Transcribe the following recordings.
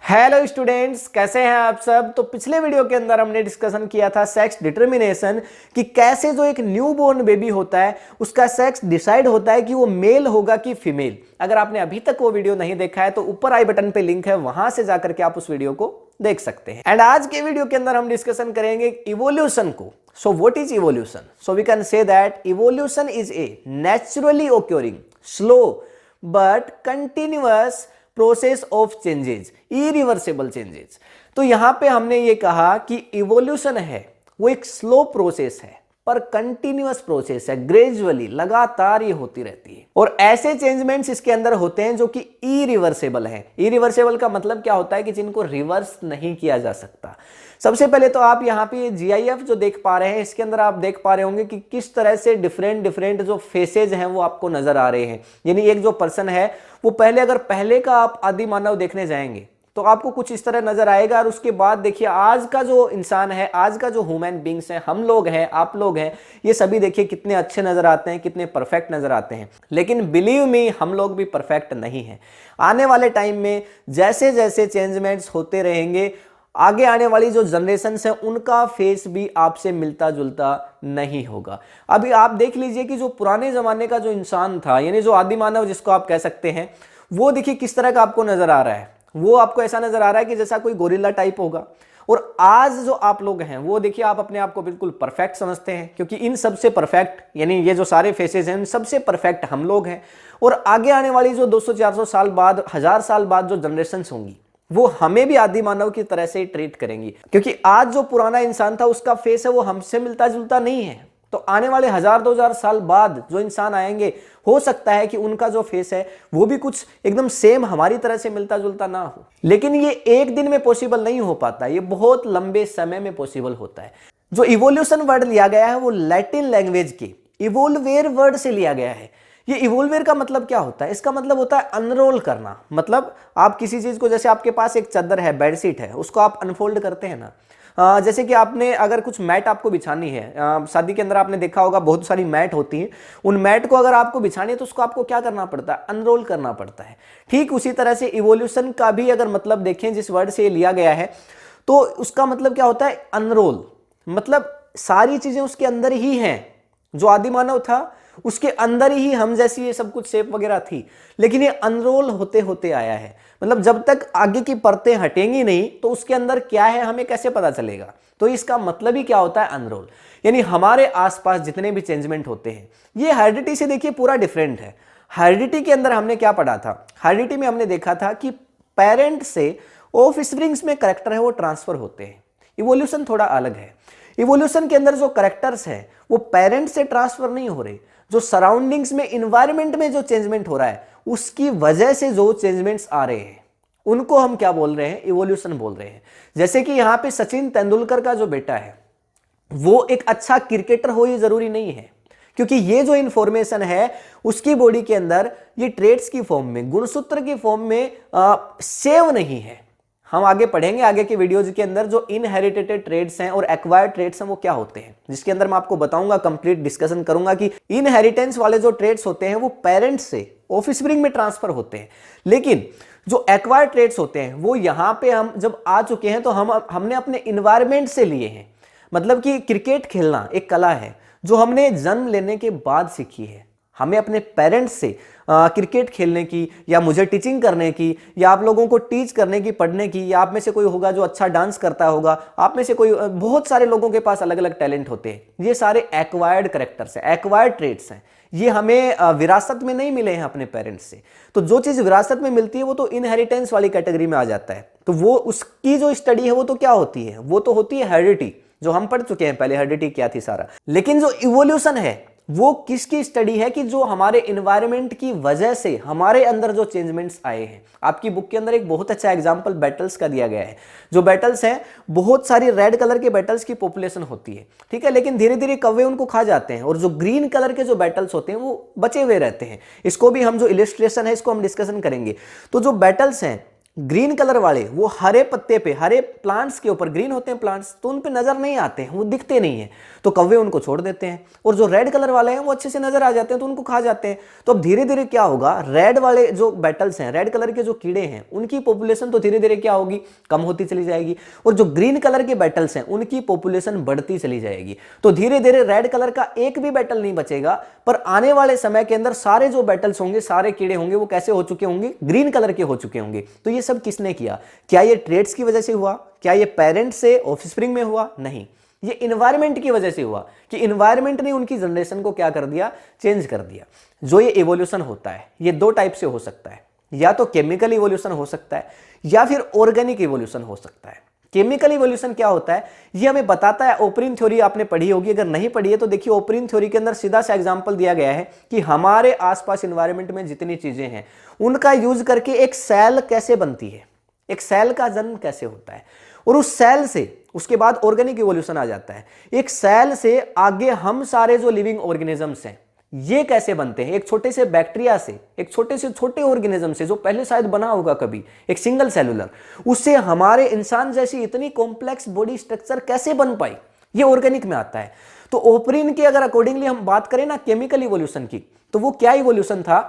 Hello students, कैसे हैं आप सब। तो पिछले वीडियो के अंदर हमने डिस्कशन किया था सेक्स डिटर्मिनेशन कि कैसे जो एक न्यू बोर्न बेबी होता है उसका सेक्स डिसाइड होता है कि वो मेल होगा कि फीमेल। अगर आपने अभी तक वो वीडियो नहीं देखा है तो ऊपर आई बटन पे लिंक है, वहां से जाकर के आप उस वीडियो को देख सकते हैं। एंड आज के वीडियो के अंदर हम डिस्कशन करेंगे इवोल्यूशन को। So what is evolution? So we can say that evolution is a naturally occurring slow but continuous process of changes, irreversible changes. तो यहां पे हमने ये कहा कि इवोल्यूशन है वो एक स्लो प्रोसेस है पर कंटिन्यूअस प्रोसेस है, ग्रेजुअली लगातार ये होती रहती है। और ऐसे चेंजमेंट्स इसके अंदर होते हैं जो कि इरिवर्सिबल है। इरिवर्सिबल का मतलब क्या होता है कि जिनको रिवर्स नहीं किया जा सकता। सबसे पहले तो आप यहाँ पे जीआईएफ जो देख पा रहे हैं, इसके अंदर आप देख पा रहे होंगे कि किस तरह से डिफरेंट जो फेसेज हैं वो आपको नजर आ रहे हैं। यानी एक जो पर्सन है वो अगर पहले का आप आदि मानव देखने जाएंगे तो आपको कुछ इस तरह नजर आएगा। और उसके बाद देखिए आज का जो इंसान है, आज का जो ह्यूमन बींग्स हैं, हम लोग हैं, आप लोग हैं, ये सभी देखिए कितने अच्छे नजर आते हैं, कितने परफेक्ट नजर आते हैं। लेकिन बिलीव मी, हम लोग भी परफेक्ट नहीं हैं। आने वाले टाइम में जैसे जैसे चेंजमेंट्स होते रहेंगे, आगे आने वाली जो जनरेशन्स हैं उनका फेस भी आपसे मिलता जुलता नहीं होगा। अभी आप देख लीजिए कि जो पुराने जमाने का जो इंसान था, यानी जो आदि मानव जिसको आप कह सकते हैं, वो देखिए किस तरह का आपको नजर आ रहा है। वो आपको ऐसा नजर आ रहा है कि जैसा कोई गोरिल्ला टाइप होगा। और आज जो आप लोग हैं वो देखिए आप अपने आप को बिल्कुल परफेक्ट समझते हैं, क्योंकि इन सबसे परफेक्ट, यानी ये जो सारे फेसेस हैं इन सबसे परफेक्ट हम लोग हैं। और आगे आने वाली जो 200-400 साल बाद, 1000 साल बाद जो जनरेशन्स होंगी वो हमें भी आदि मानव की तरह से ही ट्रीट करेंगी, क्योंकि आज जो पुराना इंसान था उसका फेस है वो हमसे मिलता जुलता नहीं है। तो आने वाले 1000-2000 साल बाद जो इंसान आएंगे, हो सकता है कि उनका जो फेस है वो भी कुछ एकदम सेम हमारी तरह से मिलता जुलता ना हो। लेकिन ये एक दिन में पॉसिबल नहीं हो पाता, ये बहुत लंबे समय में पॉसिबल होता है। जो इवोल्यूशन वर्ड लिया गया है वो लैटिन लैंग्वेज के इवोल्वेर वर्ड से लिया गया है। ये इवोल्वेर का मतलब क्या होता है? इसका मतलब होता है अनरोल करना। मतलब आप किसी चीज को, जैसे आपके पास एक चादर है, बेडशीट है, उसको आप अनफोल्ड करते हैं ना। जैसे कि आपने अगर कुछ मैट आपको बिछानी है, शादी के अंदर आपने देखा होगा बहुत सारी मैट होती हैं। उन मैट को अगर आपको बिछानी है तो उसको आपको क्या करना पड़ता है? अनरोल करना पड़ता है। ठीक उसी तरह से इवोल्यूशन का भी अगर मतलब देखें, जिस वर्ड से लिया गया है, तो उसका मतलब क्या होता है? अनरोल। मतलब सारी चीजें उसके अंदर ही हैं। जो आदि मानव था उसके अंदर ही हम जैसी ये सब कुछ शेप वगैरह थी, लेकिन ये अनरोल होते होते आया है। मतलब जब तक आगे की परतें हटेंगी नहीं तो उसके अंदर क्या है हमें कैसे पता चलेगा? तो इसका मतलब ही क्या होता है? अनरोल। यानी हमारे आसपास जितने भी चेंजमेंट होते हैं ये हेरिडिटी से देखिए पूरा डिफरेंट है। हेरिडिटी के अंदर हमने क्या पढ़ा था? हेरिडिटी में हमने देखा था कि पेरेंट से ऑफस्प्रिंग्स में कैरेक्टर है वो ट्रांसफर होते हैं। इवोल्यूशन थोड़ा अलग है। इवोल्यूशन के अंदर जो कैरेक्टर्स है वो पेरेंट से ट्रांसफर नहीं हो रहे, जो सराउंडिंग्स में, इन्वायरमेंट में जो चेंजमेंट हो रहा है उसकी वजह से जो चेंजमेंट्स आ रहे हैं उनको हम क्या बोल रहे हैं? इवोल्यूशन बोल रहे हैं। जैसे कि यहां पे सचिन तेंदुलकर का जो बेटा है वो एक अच्छा क्रिकेटर हो, ये जरूरी नहीं है, क्योंकि ये जो इंफॉर्मेशन है उसकी बॉडी के अंदर ये ट्रेड्स की फॉर्म में, गुणसूत्र की फॉर्म में सेव नहीं है। हम आगे पढ़ेंगे आगे के वीडियोज के अंदर जो इनहेरिटेड ट्रेड्स हैं और एक्वायर्ड ट्रेड्स हैं वो क्या होते हैं, जिसके अंदर मैं आपको बताऊंगा, कंप्लीट डिस्कशन करूंगा कि इनहेरिटेंस वाले जो ट्रेड्स होते हैं वो पेरेंट्स से ऑफस्प्रिंग में ट्रांसफर होते हैं। लेकिन जो एक्वायर्ड ट्रेड्स होते हैं वो यहाँ पे हम जब आ चुके हैं तो हमने अपने इन्वायरमेंट से लिए हैं। मतलब कि क्रिकेट खेलना एक कला है जो हमने जन्म लेने के बाद सीखी है। हमें अपने पेरेंट्स से क्रिकेट खेलने की, या मुझे टीचिंग करने की, या आप लोगों को टीच करने की, पढ़ने की, या आप में से कोई होगा जो अच्छा डांस करता होगा, आप में से कोई, बहुत सारे लोगों के पास अलग अलग टैलेंट होते हैं। ये सारे एक्वायर्ड कैरेक्टर्स हैं, एक्वायर्ड ट्रेट्स हैं। ये हमें विरासत में नहीं मिले हैं अपने पेरेंट्स से। तो जो चीज़ विरासत में मिलती है वो तो इनहेरिटेंस वाली कैटेगरी में आ जाता है। तो वो उसकी जो स्टडी है वो तो क्या होती है? वो तो होती है हेरिडिटी, जो हम पढ़ चुके हैं पहले, हेरिडिटी क्या थी सारा। लेकिन जो इवोल्यूशन है वो किसकी स्टडी है? कि जो हमारे एनवायरनमेंट की वजह से हमारे अंदर जो चेंजमेंट्स आए हैं। आपकी बुक के अंदर एक बहुत अच्छा एग्जांपल बैटल्स का दिया गया है। जो बैटल्स हैं, बहुत सारी रेड कलर के बैटल्स की पॉपुलेशन होती है, ठीक है, लेकिन धीरे धीरे कौवे उनको खा जाते हैं, और जो ग्रीन कलर के जो बैटल्स होते हैं वो बचे हुए रहते हैं। इसको भी हम जो इलिस्ट्रेशन है इसको हम डिस्कशन करेंगे। तो जो बैटल्स हैं ग्रीन कलर वाले वो हरे पत्ते पे, हरे प्लांट्स के ऊपर, ग्रीन होते हैं प्लांट्स तो उन पे नजर नहीं आते हैं, वो दिखते नहीं है, तो कौवे उनको छोड़ देते हैं। और जो रेड कलर वाले हैं वो अच्छे से नजर आ जाते हैं तो उनको खा जाते हैं। तो अब धीरे धीरे क्या होगा, रेड वाले जो बैटल्स हैं, रेड कलर के जो कीड़े हैं, उनकी पॉपुलेशन तो धीरे धीरे क्या होगी, कम होती चली जाएगी। और जो ग्रीन कलर के बैटल्स हैं उनकी पॉपुलेशन बढ़ती चली जाएगी। तो धीरे धीरे रेड कलर का एक भी बैटल नहीं बचेगा, पर आने वाले समय के अंदर सारे जो बैटल्स होंगे, सारे कीड़े होंगे, वो कैसे हो चुके होंगे, ग्रीन कलर के हो चुके होंगे। तो ये सब किसने किया? क्या ये ट्रेड्स की वजह से हुआ? क्या ये पेरेंट से ऑफस्प्रिंग में हुआ? नहीं, ये इन्वायरमेंट की वजह से हुआ कि इन्वायरमेंट ने उनकी जनरेशन को क्या कर दिया, चेंज कर दिया। जो ये इवोल्यूशन होता है ये दो टाइप से हो सकता है, या तो केमिकल इवोल्यूशन हो सकता है या फिर ऑर्गेनिक इवोल्यूशन हो सकता है। केमिकल इवोल्यूशन क्या होता है ये हमें बताता है, ओपरिन थ्योरी आपने पढ़ी होगी, अगर नहीं पढ़ी है तो देखिए ओपरिन थ्योरी के अंदर सीधा सा एग्जांपल दिया गया है कि हमारे आसपास इन्वायरमेंट में जितनी चीजें हैं उनका यूज करके एक सेल कैसे बनती है, एक सेल का जन्म कैसे होता है, और उस सेल से उसके बाद ऑर्गेनिक इवोल्यूशन आ जाता है। एक सेल से आगे हम सारे जो लिविंग ऑर्गेनिजम्स हैं ये कैसे बनते हैं, एक छोटे से बैक्टीरिया से, एक छोटे से छोटे ऑर्गेनिज्म से जो पहले शायद बना होगा कभी, एक सिंगल सेलुलर, उससे हमारे इंसान जैसी इतनी कॉम्प्लेक्स बॉडी स्ट्रक्चर कैसे बन पाई, ये ऑर्गेनिक में आता है। तो ओपरिन के अगर अकॉर्डिंगली हम बात करें ना केमिकल इवोल्यूशन की, तो वो क्या इवोल्यूशन था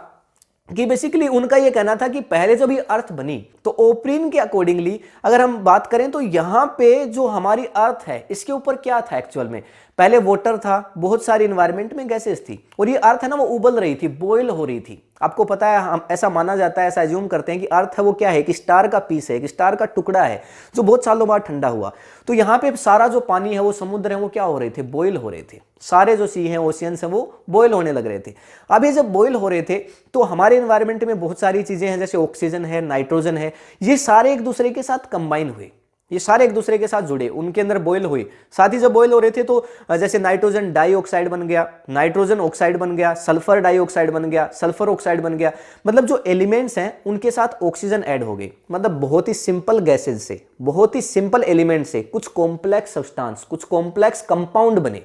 कि बेसिकली उनका ये कहना था कि पहले जब ये अर्थ बनी तो ओपरिन के अकॉर्डिंगली अगर हम बात करें तो यहां पे जो हमारी अर्थ है इसके ऊपर क्या था, एक्चुअल में पहले वाटर था, बहुत सारी इन्वायरमेंट में गैसेस थी, और ये अर्थ है ना वो उबल रही थी, बॉयल हो रही थी। आपको पता है, हम ऐसा माना जाता है, ऐसा एज्यूम करते हैं कि अर्थ है वो क्या है, एक स्टार का पीस है, एक स्टार का टुकड़ा है जो बहुत सालों बाद ठंडा हुआ। तो यहाँ पे सारा जो पानी है, वो समुद्र है, वो क्या हो रहे थे, बॉयल हो रहे थे, सारे जो सी हैं, ओशियंस हैं, वो बॉयल होने लग रहे थे। अब ये जब बॉयल हो रहे थे तो हमारे इन्वायरमेंट में बहुत सारी चीजें हैं, जैसे ऑक्सीजन है, नाइट्रोजन है, ये सारे एक दूसरे के साथ कंबाइन हुए, ये सारे एक दूसरे के साथ जुड़े, उनके अंदर बॉयल हुए। साथ ही जब बॉयल हो रहे थे तो जैसे नाइट्रोजन डाइऑक्साइड बन गया, नाइट्रोजन ऑक्साइड बन गया, सल्फर डाइऑक्साइड बन गया, सल्फर ऑक्साइड बन गया, मतलब जो एलिमेंट्स हैं उनके साथ ऑक्सीजन ऐड हो गई। मतलब बहुत ही सिंपल गैसेज से, बहुत ही सिंपल एलिमेंट से कुछ कॉम्प्लेक्स सब्सटेंस, कुछ कॉम्प्लेक्स कंपाउंड बने।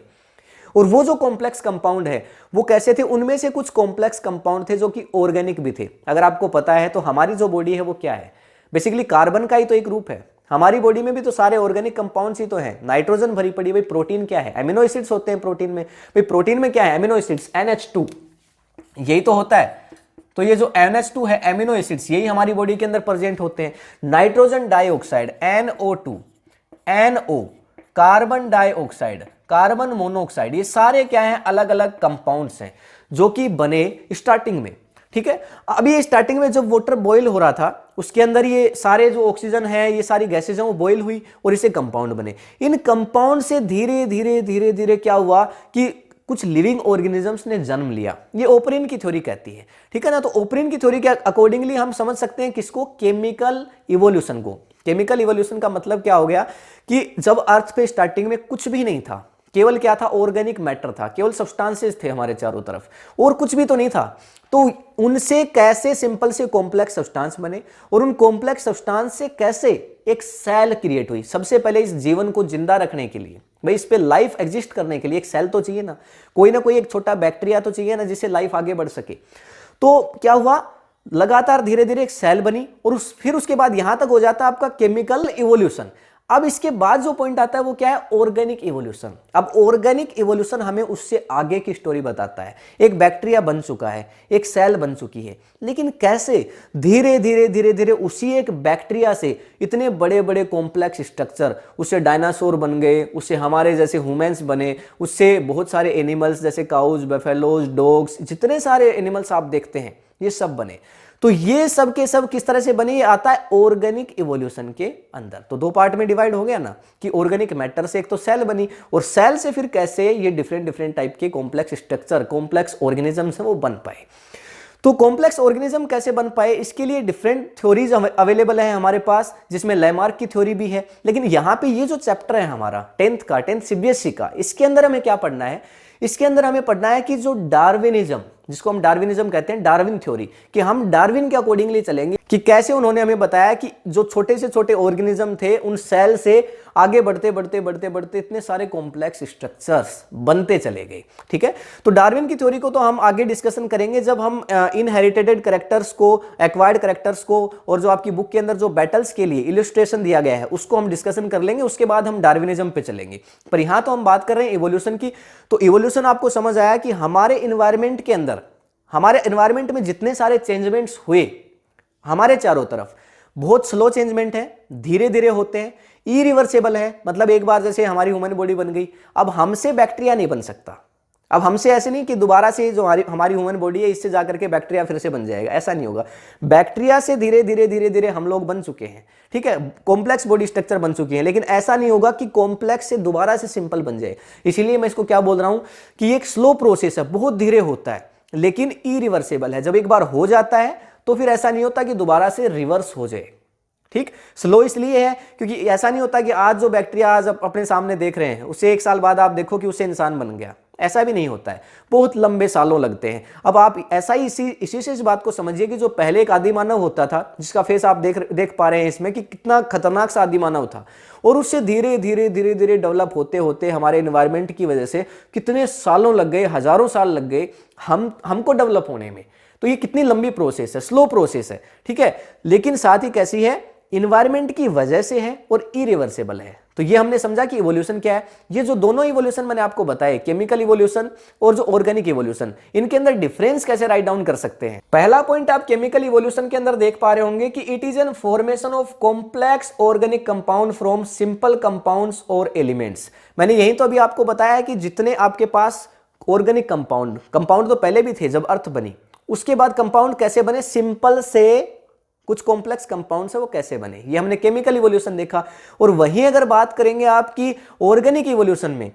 और वो जो कॉम्प्लेक्स कंपाउंड है वो कैसे थे, उनमें से कुछ कॉम्प्लेक्स कंपाउंड थे जो कि ऑर्गेनिक भी थे। अगर आपको पता है तो हमारी जो बॉडी है वो क्या है, बेसिकली कार्बन का ही तो एक रूप है। हमारी बॉडी में भी तो सारे ऑर्गेनिक कंपाउंड्स ही तो हैं, नाइट्रोजन भरी पड़ी। भाई प्रोटीन क्या है, एमिनो एसिड्स होते हैं प्रोटीन में। भाई प्रोटीन में क्या है, एमिनो एसिड्स, NH2, यही तो होता है। तो ये जो NH2 है, एमिनो एसिड्स, यही हमारी बॉडी के अंदर प्रेजेंट होते हैं। Nitrogen dioxide NO2, NO, carbon dioxide, carbon monoxide, ये सारे क्या हैं, अलग अलग कंपाउंड्स हैं जो कि बने स्टार्टिंग में। ठीक है, अभी ये स्टार्टिंग में जब वाटर बॉईल हो रहा था उसके अंदर ये सारे जो ऑक्सीजन है, ये सारी गैसेज हैं, वो बॉईल हुई और इसे कंपाउंड बने। इन कंपाउंड से धीरे धीरे धीरे धीरे क्या हुआ कि कुछ लिविंग ऑर्गेनिजम्स ने जन्म लिया। ये ओपरिन की थ्योरी कहती है, ठीक है ना। तो ओपरिन की थ्योरी के अकॉर्डिंगली हम समझ सकते हैं किसको, केमिकल इवोल्यूशन को। केमिकल इवोल्यूशन का मतलब क्या हो गया कि जब अर्थ पे स्टार्टिंग में कुछ भी नहीं था, केवल क्या था, ऑर्गेनिक मैटर था, केवल सब्सटेंसेस थे हमारे चारों तरफ और कुछ भी तो नहीं था। तो उनसे कैसे सिंपल से कॉम्प्लेक्स सब्सटेंस बने और उन कॉम्प्लेक्स सब्सटेंस से कैसे एक सेल क्रिएट हुई। सबसे पहले इस जीवन को जिंदा रखने के लिए, भाई इस पे लाइफ एग्जिस्ट करने के लिए एक सेल तो चाहिए ना कोई एक छोटा बैक्टीरिया तो चाहिए ना जिससे लाइफ आगे बढ़ सके। तो क्या हुआ, लगातार धीरे धीरे एक सेल बनी और फिर उसके बाद यहां तक हो जाता है आपका केमिकल इवोल्यूशन। अब इसके बाद जो पॉइंट आता है वो क्या है, ऑर्गेनिक इवोल्यूशन। अब ऑर्गेनिक इवोल्यूशन हमें उससे आगे की स्टोरी बताता है। एक बैक्टीरिया बन चुका है, एक सेल बन चुकी है, लेकिन कैसे धीरे धीरे धीरे धीरे उसी एक बैक्टीरिया से इतने बड़े बड़े कॉम्प्लेक्स स्ट्रक्चर, उससे डायनासोर बन गए, उससे हमारे जैसे ह्यूमंस बने, उससे बहुत सारे एनिमल्स जैसे काउज, बफेलोज, डॉग्स, जितने सारे एनिमल्स आप देखते हैं ये सब बने। तो ये सब के सब किस तरह से बने, ये आता है ऑर्गेनिक इवोल्यूशन के अंदर। तो दो पार्ट में डिवाइड हो गया ना कि ऑर्गेनिक मैटर से एक तो सेल बनी और सेल से फिर कैसे ये डिफरेंट डिफरेंट टाइप के कॉम्प्लेक्स स्ट्रक्चर, कॉम्प्लेक्स ऑर्गेनिजम्स हैं वो बन पाए। तो कॉम्प्लेक्स ऑर्गेनिज्म कैसे बन पाए, इसके लिए डिफरेंट थ्योरीज अवेलेबल है हमारे पास, जिसमें लैमार्क की थ्योरी भी है। लेकिन यहाँ पे ये जो चैप्टर है हमारा 10th CBSE का, इसके अंदर हमें क्या पढ़ना है, इसके अंदर हमें पढ़ना है कि जो डार्विनिज्म, जिसको हम डार्विनिज्म कहते हैं, डार्विन थ्योरी, कि हम डार्विन के अकॉर्डिंगली चलेंगे कि कैसे उन्होंने हमें बताया कि जो छोटे से छोटे ऑर्गेनिज्म थे उन सेल से आगे बढ़ते बढ़ते बढ़ते बढ़ते इतने सारे कॉम्प्लेक्स स्ट्रक्चर्स बनते चले गए। ठीक है, तो डार्विन की थ्योरी को तो हम आगे डिस्कशन करेंगे जब हम इनहेरिटेड कैरेक्टर्स को, एक्वायर्ड कैरेक्टर्स को, और जो आपकी बुक के अंदर जो बैटल्स के लिए इलस्ट्रेशन दिया गया है उसको हम डिस्कशन कर लेंगे। उसके बाद हम डार्विनिज्म पे चलेंगे, पर यहां तो हम बात कर रहे हैं इवोल्यूशन की। तो इवोल्यूशन आपको समझ आया कि हमारे इन्वायरमेंट के अंदर, हमारे एनवायरमेंट में जितने सारे चेंजमेंट्स हुए हमारे चारों तरफ, बहुत स्लो चेंजमेंट है, धीरे धीरे होते हैं, इरिवर्सेबल है। मतलब एक बार जैसे हमारी ह्यूमन बॉडी बन गई, अब हमसे बैक्टीरिया नहीं बन सकता। अब हमसे ऐसे नहीं कि दोबारा से जो हमारी ह्यूमन बॉडी है इससे जाकर के बैक्टीरिया फिर से बन जाएगा, ऐसा नहीं होगा। बैक्टीरिया से धीरे धीरे धीरे धीरे हम लोग बन चुके हैं। ठीक है, कॉम्प्लेक्स बॉडी स्ट्रक्चर बन चुकी है, लेकिन ऐसा नहीं होगा कि कॉम्प्लेक्स से दोबारा से सिंपल बन जाए। इसीलिए मैं इसको क्या बोल रहा हूं कि एक स्लो प्रोसेस है, बहुत धीरे होता है, लेकिन इरिवर्सेबल है। जब एक बार हो जाता है तो फिर ऐसा नहीं होता कि दोबारा से रिवर्स हो जाए। ठीक, स्लो इसलिए है क्योंकि ऐसा नहीं होता कि आज जो बैक्टीरिया आज अपने सामने देख रहे हैं उससे 1 साल बाद आप देखो कि उससे इंसान बन गया, ऐसा भी नहीं होता है, बहुत लंबे सालों लगते हैं। अब आप ऐसा ही इसी से इस बात को समझिए कि जो पहले एक आदि मानव होता था, जिसका फेस आप देख पा रहे हैं इसमें, कि कितना खतरनाक सा आदि मानव था, और उससे धीरे धीरे धीरे धीरे डेवलप होते होते हमारे एनवायरमेंट की वजह से कितने सालों लग गए, हजारों साल लग गए हमको डेवलप होने में। तो ये कितनी लंबी प्रोसेस है, स्लो प्रोसेस है। ठीक है, लेकिन साथ ही कैसी है, इन्वायरमेंट की वजह से है और इरिवर्सेबल है। तो ये हमने समझा कि इवोल्यूशन क्या है। ये जो दोनों इवोल्यूशन मैंने आपको बताए, केमिकल इवोल्यूशन और जो ऑर्गेनिक इवोल्यूशन, इनके अंदर डिफरेंस कैसे राइट डाउन कर सकते हैं। पहला पॉइंट आप केमिकल इवोल्यूशन के अंदर देख पा रहे होंगे कि it is an formation of complex organic compound from simple compounds और एलिमेंट्स। मैंने यही तो अभी आपको बताया कि जितने आपके पास ऑर्गेनिक कंपाउंड तो पहले भी थे जब अर्थ बनी, उसके बाद कंपाउंड कैसे बने, सिंपल से कुछ कॉम्प्लेक्स कंपाउंड्स है वो कैसे बने, ये हमने केमिकल इवोल्यूशन देखा। और वहीं अगर बात करेंगे आपकी ऑर्गेनिक इवोल्यूशन में,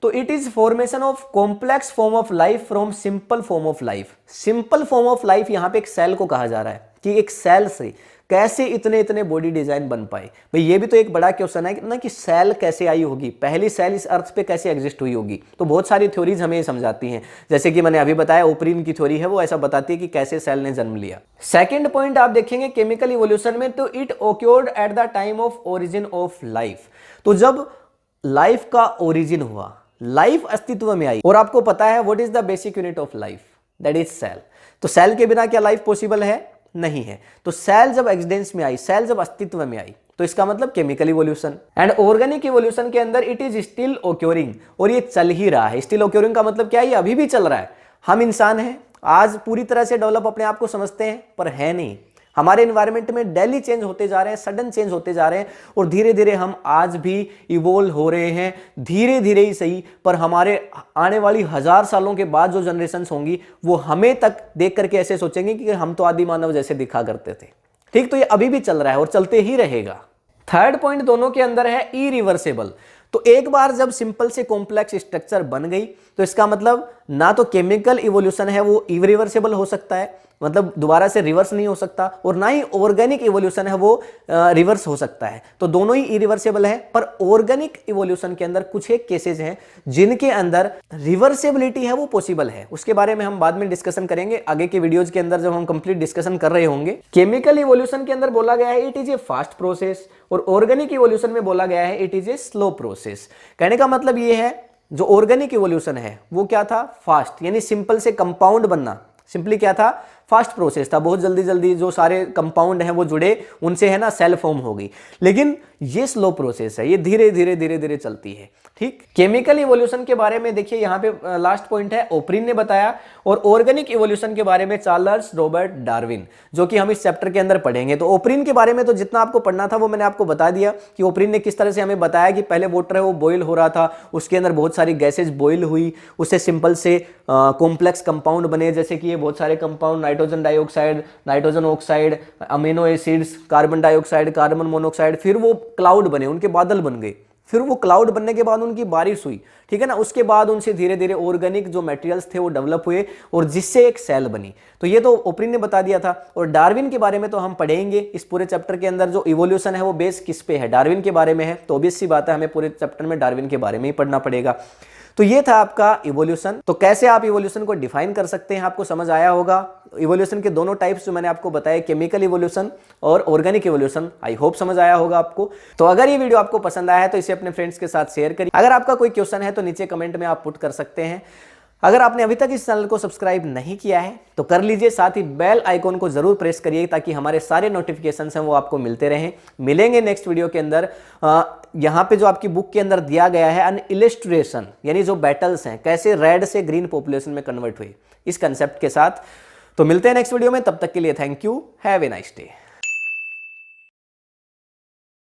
तो it is formation of complex form of life from simple form of life. Simple form of life यहां पे एक सेल को कहा जा रहा है कि एक सेल से कैसे इतने इतने बॉडी डिजाइन बन पाए। भाई ये भी तो एक बड़ा क्वेश्चन है ना कि सेल कैसे आई होगी, पहली सेल इस अर्थ पे कैसे एग्जिस्ट हुई होगी। तो बहुत सारी थ्योरीज हमें समझाती हैं, जैसे कि मैंने अभी बताया ओपरिन की थ्योरी है, वो ऐसा बताती है कि कैसे सेल ने जन्म लिया। सेकंड पॉइंट आप देखेंगे केमिकल इवोल्यूशन में, तो it occurred at the time of origin of life. तो जब लाइफ का ओरिजिन हुआ, लाइफ अस्तित्व में आई, और आपको पता है what is the basic unit of life, that is cell. तो सेल के बिना क्या लाइफ पॉसिबल है, नहीं है। तो सेल जब एग्जिस्टेंस में आई, सेल जब अस्तित्व में आई, तो इसका मतलब chemical evolution. And organic evolution के अंदर इट इज स्टिल ओक्योरिंग, और ये चल ही रहा है। स्टिल ओक्योरिंग का मतलब क्या है, ये अभी भी चल रहा है। हम इंसान हैं, आज पूरी तरह से डेवलप अपने आप को समझते हैं, पर है नहीं। हमारे एनवायरनमेंट में डेली चेंज होते जा रहे हैं, सडन चेंज होते जा रहे हैं, और धीरे धीरे हम आज भी इवोल्व हो रहे हैं, धीरे धीरे ही सही, पर हमारे आने वाली 1000 सालों के बाद जो जनरेशंस होंगी वो हमें तक देख करके ऐसे सोचेंगे कि हम तो आदि मानव जैसे दिखा करते थे। ठीक, तो ये अभी भी चल रहा है और चलते ही रहेगा। थर्ड पॉइंट दोनों के अंदर है इरिवर्सेबल। तो एक बार जब सिंपल से कॉम्प्लेक्स स्ट्रक्चर बन गई, तो इसका मतलब ना तो केमिकल इवोल्यूशन है वो इरिवर्सेबल हो सकता है, मतलब दोबारा से रिवर्स नहीं हो सकता, और ना ही ऑर्गेनिक इवोल्यूशन है वो रिवर्स हो सकता है। तो दोनों ही इरिवर्सेबल है। पर ऑर्गेनिक इवोल्यूशन के अंदर कुछ एक केसेस हैं जिनके अंदर रिवर्सेबिलिटी है वो पॉसिबल है। उसके बारे में हम बाद में डिस्कशन करेंगे आगे के वीडियोज के अंदर, जब हम कंप्लीट डिस्कशन कर रहे होंगे। केमिकल इवोल्यूशन के अंदर बोला गया है it is a fast process, और ऑर्गेनिक इवोल्यूशन में बोला गया है it is a slow process. कहने का मतलब ये है, जो ऑर्गेनिक इवोल्यूशन है वो क्या था, फास्ट, यानी सिंपल से कंपाउंड बनना, सिंपली क्या था, फास्ट प्रोसेस था। बहुत जल्दी जल्दी जो सारे कंपाउंड हैं वो जुड़े, उनसे है ना सेल फॉर्म हो गई। लेकिन ये स्लो प्रोसेस है, ये धीरे धीरे धीरे धीरे चलती है। ठीक, केमिकल इवोल्यूशन के बारे में देखिए यहाँ पे लास्ट पॉइंट है, ओपरिन ने बताया, और ऑर्गेनिक इवोल्यूशन के बारे में चार्ल्स रॉबर्ट डार्विन, जो कि हम इस चैप्टर के अंदर पढ़ेंगे। तो ओपरिन के बारे में तो जितना आपको पढ़ना था वो मैंने आपको बता दिया कि ओपरिन ने किस तरह से हमें बताया कि पहले वाटर है वो बॉयल हो रहा था, उसके अंदर बहुत सारी गैसेज बॉयल हुई, उससे सिंपल से कॉम्प्लेक्स कंपाउंड बने, जैसे कि ये बहुत सारे compound, nitrogen dioxide, nitrogen oxide, amino acids, carbon dioxide, carbon monoxide, फिर वो क्लाउड बने, उनके बादल बन गए, फिर वो क्लाउड बनने के बाद उनकी बारिश हुई। ठीक है ना, उसके बाद उनसे धीरे धीरे ऑर्गेनिक जो मटेरियल्स थे वो डेवलप हुए, और जिससे एक सेल बनी। तो ये तो ओपरिन ने बता दिया था। और डार्विन के बारे में तो हम पढ़ेंगे इस पूरे चैप्टर के अंदर। जो इवोल्यूशन है वो बेस किस पे है, डार्विन के बारे में है, तो ऑब्वियस सी बात है हमें पूरे चैप्टर में डार्विन के बारे में ही पढ़ना पड़ेगा। तो ये था आपका इवोल्यूशन। तो कैसे आप इवोल्यूशन को डिफाइन कर सकते हैं आपको समझ आया होगा। इवोल्यूशन के दोनों टाइप्स जो मैंने आपको बताया, केमिकल इवोल्यूशन और ऑर्गेनिक इवोल्यूशन, आई होप समझ आया होगा आपको। तो अगर ये वीडियो आपको पसंद आया है तो इसे अपने फ्रेंड्स के साथ शेयर करिए। अगर आपका कोई क्वेश्चन है तो नीचे कमेंट में आप पुट कर सकते हैं। अगर आपने अभी तक इस चैनल को सब्सक्राइब नहीं किया है तो कर लीजिए, साथ ही बेल आइकॉन को जरूर प्रेस करिए ताकि हमारे सारे नोटिफिकेशंस हैं वो आपको मिलते रहें। मिलेंगे नेक्स्ट वीडियो के अंदर। यहाँ पे जो आपकी बुक के अंदर दिया गया है एन इलस्ट्रेशन, यानी जो बैटल्स हैं कैसे रेड से ग्रीन पॉपुलेशन में कन्वर्ट हुए, इस कंसेप्ट के साथ। तो मिलते हैं नेक्स्ट वीडियो में, तब तक के लिए thank you, have a nice day.